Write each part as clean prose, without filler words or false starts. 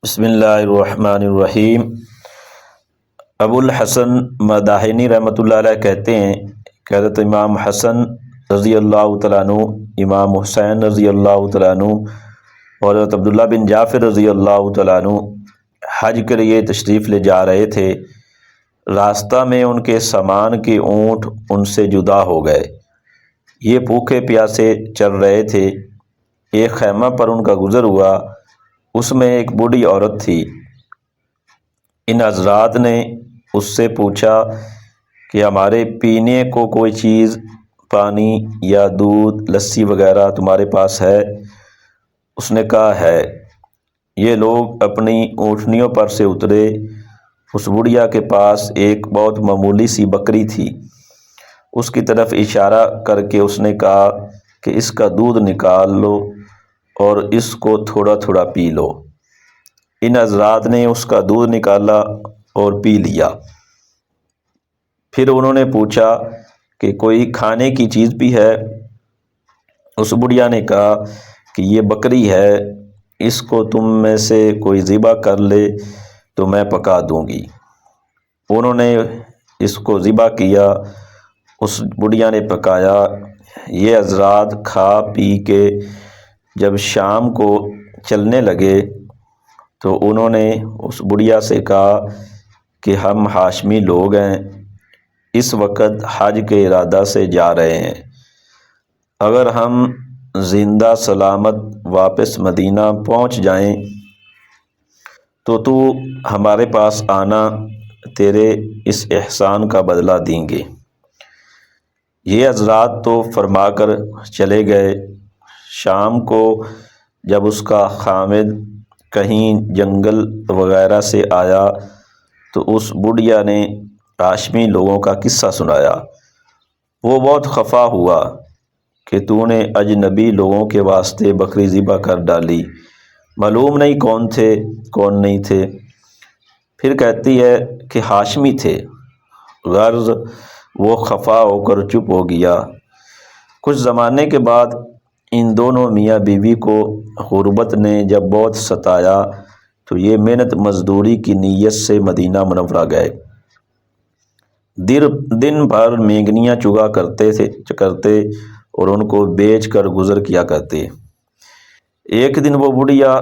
بسم اللہ الرحمن الرحیم۔ ابو الحسن مداحنی رحمۃ اللہ علیہ کہتے ہیں کہ حضرت امام حسن رضی اللہ تعالیٰ عنہ، امام حسین رضی اللہ تعالیٰ عنہ اور حضرت عبداللہ بن جعفر رضی اللہ تعالیٰ عنہ حج کے لیے تشریف لے جا رہے تھے۔ راستہ میں ان کے سامان کے اونٹ ان سے جدا ہو گئے۔ یہ بھوکے پیاسے چل رہے تھے۔ ایک خیمہ پر ان کا گزر ہوا، اس میں ایک بوڑھی عورت تھی۔ ان حضرات نے اس سے پوچھا کہ ہمارے پینے کو کوئی چیز، پانی یا دودھ، لسی وغیرہ تمہارے پاس ہے؟ اس نے کہا ہے۔ یہ لوگ اپنی اونٹنیوں پر سے اترے۔ اس بڑھیا کے پاس ایک بہت معمولی سی بکری تھی۔ اس کی طرف اشارہ کر کے اس نے کہا کہ اس کا دودھ نکال لو اور اس کو تھوڑا تھوڑا پی لو۔ ان حضرات نے اس کا دودھ نکالا اور پی لیا۔ پھر انہوں نے پوچھا کہ کوئی کھانے کی چیز بھی ہے؟ اس بڑھیا نے کہا کہ یہ بکری ہے، اس کو تم میں سے کوئی ذبح کر لے تو میں پکا دوں گی۔ انہوں نے اس کو ذبح کیا، اس بڑھیا نے پکایا۔ یہ حضرات کھا پی کے جب شام کو چلنے لگے تو انہوں نے اس بڑھیا سے کہا کہ ہم ہاشمی لوگ ہیں، اس وقت حج کے ارادہ سے جا رہے ہیں۔ اگر ہم زندہ سلامت واپس مدینہ پہنچ جائیں تو ہمارے پاس آنا، تیرے اس احسان کا بدلہ دیں گے۔ یہ حضرات تو فرما کر چلے گئے۔ شام کو جب اس کا خامد کہیں جنگل وغیرہ سے آیا تو اس بڑھیا نے ہاشمی لوگوں کا قصہ سنایا۔ وہ بہت خفا ہوا کہ تو نے اجنبی لوگوں کے واسطے بکری ذبح کر ڈالی، معلوم نہیں کون تھے کون نہیں تھے۔ پھر کہتی ہے کہ ہاشمی تھے۔ غرض وہ خفا ہو کر چپ ہو گیا۔ کچھ زمانے کے بعد ان دونوں میاں بیوی کو غربت نے جب بہت ستایا تو یہ محنت مزدوری کی نیت سے مدینہ منورہ گئے۔ دن بھر مینگنیاں چگا کرتے اور ان کو بیچ کر گزر کیا کرتے۔ ایک دن وہ بڑھیا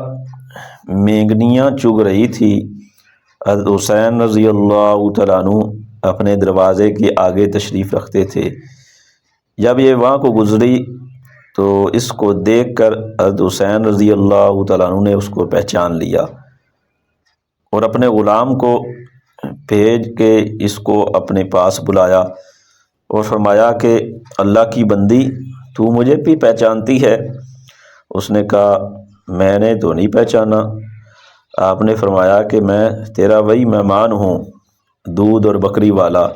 مینگنیاں چگ رہی تھی۔ حضرت حسین رضی اللہ تعالیٰ عنہ اپنے دروازے کے آگے تشریف رکھتے تھے۔ جب یہ وہاں کو گزری تو اس کو دیکھ کر حضرت حسین رضی اللہ تعالیٰ عنہ نے اس کو پہچان لیا اور اپنے غلام کو بھیج کے اس کو اپنے پاس بلایا اور فرمایا کہ اللہ کی بندی، تو مجھے بھی پہچانتی ہے؟ اس نے کہا میں نے تو نہیں پہچانا۔ آپ نے فرمایا کہ میں تیرا وہی مہمان ہوں، دودھ اور بکری والا۔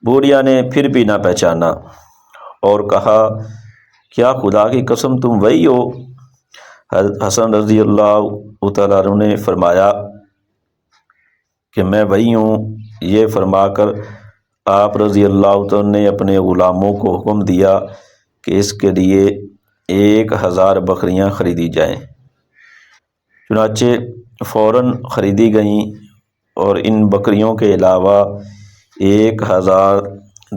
بوڑھیا نے پھر بھی نہ پہچانا اور کہا کیا خدا کی قسم تم وہی ہو؟ حضرت حسن رضی اللہ تعالیٰ عنہ نے فرمایا کہ میں وہی ہوں۔ یہ فرما کر آپ رضی اللہ تعالیٰ نے اپنے غلاموں کو حکم دیا کہ اس کے لیے 1000 بکریاں خریدی جائیں۔ چنانچہ فوراً خریدی گئیں اور ان بکریوں کے علاوہ 1000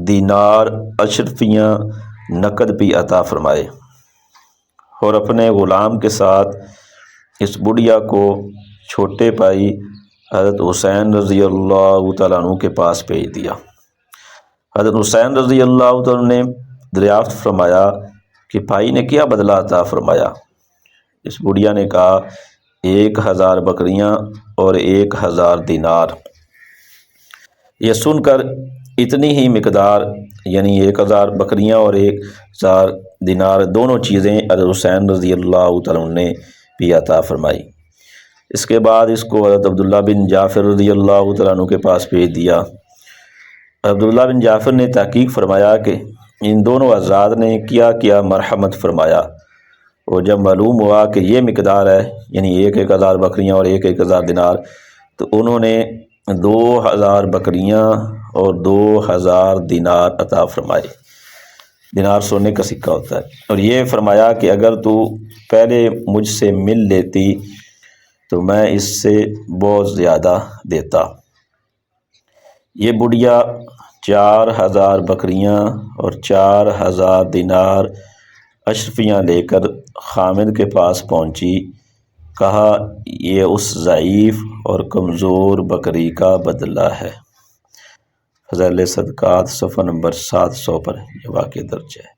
دینار اشرفیاں نقد بھی عطا فرمائے اور اپنے غلام کے ساتھ اس بڑھیا کو چھوٹے بھائی حضرت حسین رضی اللہ تعالیٰ عنہ کے پاس بھیج دیا۔ حضرت حسین رضی اللہ تعالیٰ نے دریافت فرمایا کہ بھائی نے کیا بدلہ عطا فرمایا؟ اس بڑھیا نے کہا 1000 بکریاں اور 1000 دینار۔ یہ سن کر اتنی ہی مقدار یعنی 1000 بکریاں اور 1000 دینار دونوں چیزیں حضرت حسین رضی اللہ تعالیٰ نے بھی عطا فرمائی۔ اس کے بعد اس کو حضرت عبداللہ بن جعفر رضی اللہ تعالیٰ عنہ کے پاس بھیج دیا۔ عبداللہ بن جعفر نے تحقیق فرمایا کہ ان دونوں حضرات نے کیا مرحمت فرمایا، اور جب معلوم ہوا کہ یہ مقدار ہے یعنی 1000 بکریاں اور 1000 دینار، تو انہوں نے 2000 بکریاں اور 2000 دینار عطا فرمائے۔ دینار سونے کا سکہ ہوتا ہے۔ اور یہ فرمایا کہ اگر تو پہلے مجھ سے مل لیتی تو میں اس سے بہت زیادہ دیتا۔ یہ بڑھیا 4000 بکریاں اور 4000 دینار اشرفیاں لے کر خامد کے پاس پہنچی۔ کہا یہ اس ضعیف اور کمزور بکری کا بدلہ ہے۔ فضائل صدقات صفحہ نمبر 700 پر یہ واقعہ درج ہے۔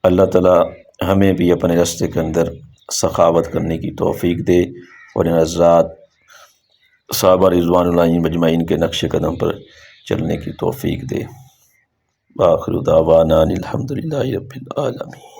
اللہ تعالی ہمیں بھی اپنے راستے کے اندر سخاوت کرنے کی توفیق دے اور ان حضرات صحابہ رضوان اللہ مجمعین کے نقش قدم پر چلنے کی توفیق دے۔ آخر دعوانا الحمدللہ رب العالمین۔